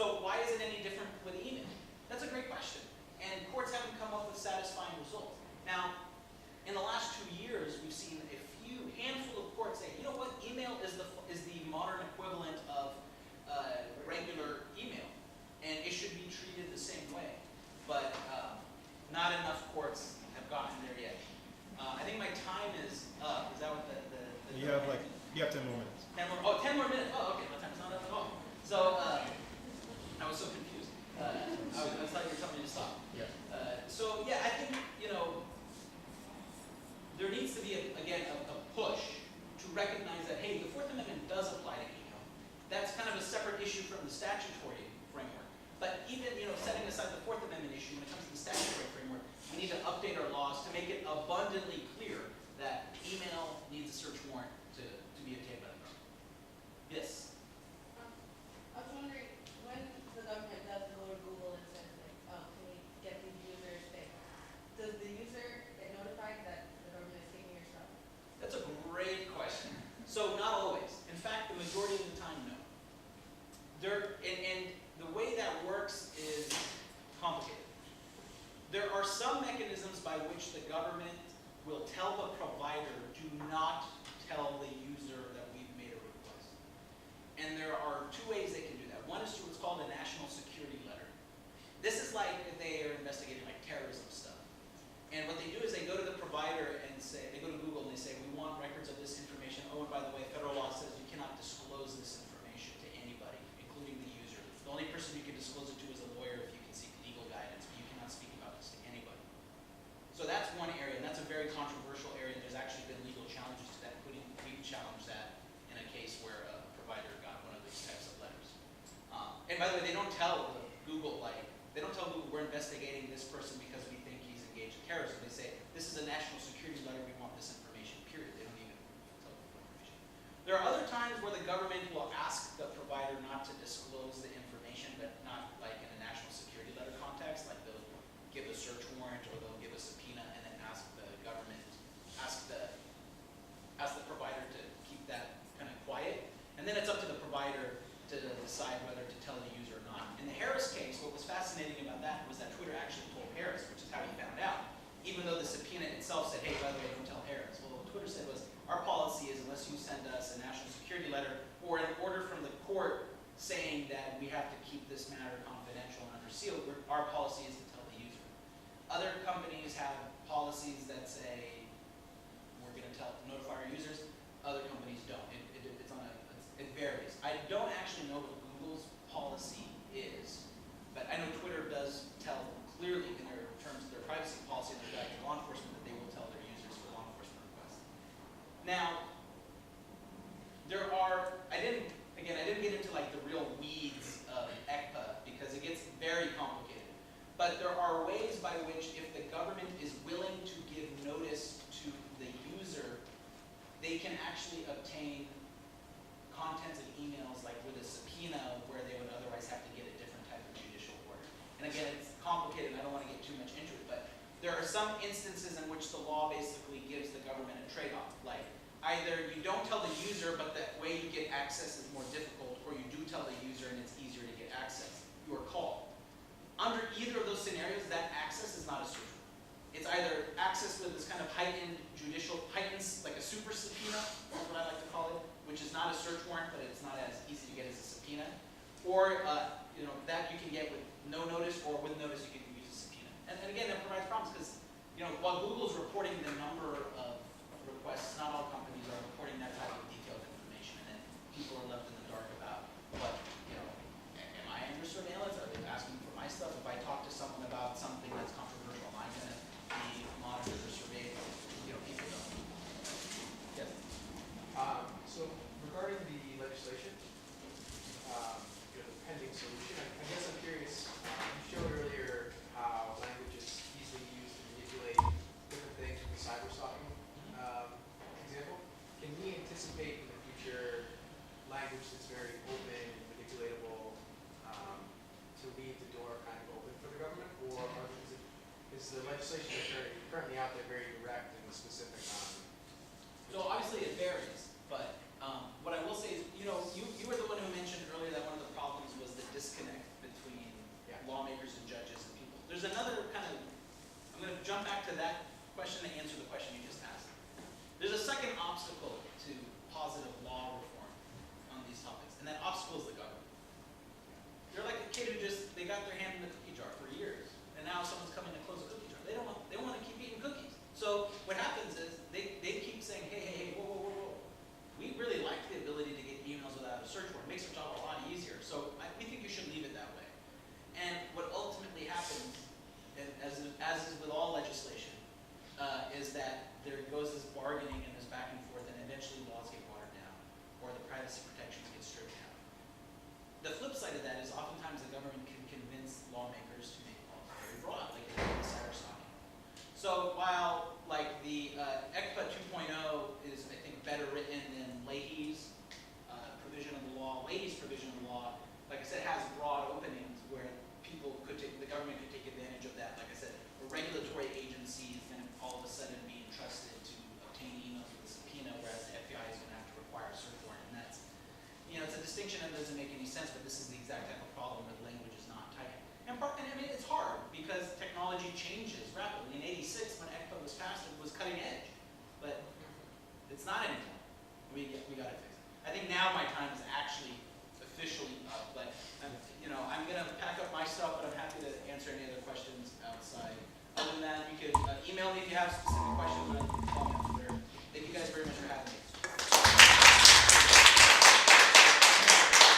So why is it any different with email? That's a great question. And courts haven't come up with satisfying results. Now, in the last 2 years, we've seen a handful of courts say, you know what, email is the modern equivalent of regular email, and it should be treated the same way. But not enough courts have gotten there yet. I think my time is up. Is that what the you have 10 more minutes. 10 more. Oh, 10 more minutes. Oh, okay. My time's not up at all. So I was so confused. I thought you were telling me to stop. Yeah. So yeah, I think there needs to be again a push to recognize that hey, the Fourth Amendment does apply to email. That's kind of a separate issue from the statutory framework. But even setting aside the Fourth Amendment issue, when it comes to the statutory framework, we need to update our laws to make it abundantly clear that email needs a search warrant to be obtained by the government. Yes. I was wondering, when the government does go to Google and says like, oh, can we get these users thing, does the user get notified that the government is taking your stuff? That's a great question. So not always. In fact, the majority of the time, no. And the way that works is complicated. There are some mechanisms by which the government will tell the provider, do not tell the user that we've made a request. And there are 2 ways they can do that. One is through what's called a national security letter. This is like if they are investigating like terrorism stuff. And what they do is they go to the provider and say, they go to Google and they say, we want records of this information. Oh, and by the way, federal law says you cannot disclose this information to anybody, including the user. The only person you can disclose it to is a lawyer if you can seek legal guidance, but you cannot speak about this to anybody. So that's one area, and that's a very controversial area. There's actually been legal challenges to that, including we challenged that in a case where a provider got one of these types of letters. And by the way, they don't tell Google, we're investigating this person because we think he's engaged in terrorism. They say, this is a national security letter, we want this information, period. They don't even tell the information. There are other times where the government will ask the provider not to disclose the information, but not like in a national security letter context, like they'll give a search warrant or they'll give a subpoena and then ask the government, ask the provider to keep that kind of quiet. And then it's up to the provider to decide whether to tell the user or not. In the Harris case, what was fascinating about that was that Twitter actually told Harris, which is how he found out, even though the subpoena itself said, hey, by the way, don't tell Harris. Well, what Twitter said was, our policy is unless you send us a national security letter or an order from the court saying that we have to keep this matter confidential and under seal, our policy is to tell the user. Other companies have policies that say, we're going to notify our users. Other companies don't. It varies. I don't actually know what Google's policy is, but I know Twitter does tell clearly in their terms of their privacy policy and their guide to law enforcement that they will tell their users for law enforcement requests. Now, I didn't get into like the real weeds of ECPA because it gets very complicated. But there are ways by which if the government is willing to give notice to the user, they can actually obtain contents of emails like with a subpoena where they would otherwise have to get a different type of judicial order. And again, it's complicated and I don't want to get too much into it, but there are some instances in which the law basically gives the government a trade-off. Like either you don't tell the user, but that way you get access is more difficult, or you do tell the user and it's easier to get access. You are called. Under either of those scenarios, that access is not a search warrant. It's either access with this kind of heightened like a super subpoena, that's what I like to call it, which is not a search warrant, but it's not as easy to get as a subpoena. Or that you can get with no notice, or with notice you can use a subpoena. And again, that provides problems because while Google's reporting the number of requests, not all companies are reporting that type of detailed information, and then people are left in the dark about what, am I under surveillance? Are they asking for my stuff? If I talk to someone about something that's controversial, am I going to be monitored or surveyed? People don't. Yes. So regarding the legislation, the pending solution, I guess I'm curious. You showed earlier how language is easily used to manipulate different things with the cyberstalking example. Can we anticipate in the future language that's very open and manipulatable to leave the door kind of open for the government, or is the legislation that's currently out there very direct and specific on? So obviously it varies, but what I will say is, you were the one who mentioned earlier that one of the problems was the disconnect and that obstacle is the government. They're like a kid who they got their hand in the cookie jar for years, and now someone's coming to close the cookie jar. They want to keep eating cookies. So what happens is they keep saying, hey, whoa. We really like the ability to get emails without a search warrant. It makes our job a lot easier. So we think you should leave it that way. And what ultimately happens, and as is with all legislation, is that there goes this bargaining and this back and forth, and eventually laws get watered down, or the privacy protections get stripped down. The flip side of that is oftentimes the government can convince lawmakers to make laws very broad, like the cyberstalking. So while like the ECPA 2.0 is, I think, better written than Leahy's provision of the law, like I said, has broad openings where the government could take advantage of that. Like I said, a regulatory agency is going to all of a sudden be entrusted to obtain emails with a subpoena, whereas the FBI is going to have to require a search warrant. And that's, it's a distinction that doesn't make any sense, but this is the exact type of problem where the language is not tight. And I mean, it's hard because technology changes rapidly. In '86, when ECPA was passed, it was cutting edge, but it's not anymore. We got to fix it. I think now my time is actually officially up, but I'm going to pack up my stuff, but I'm happy to answer any other questions outside. Other than that, you could email me if you have specific questions, or you can call me on Twitter. Thank you guys very much for having me.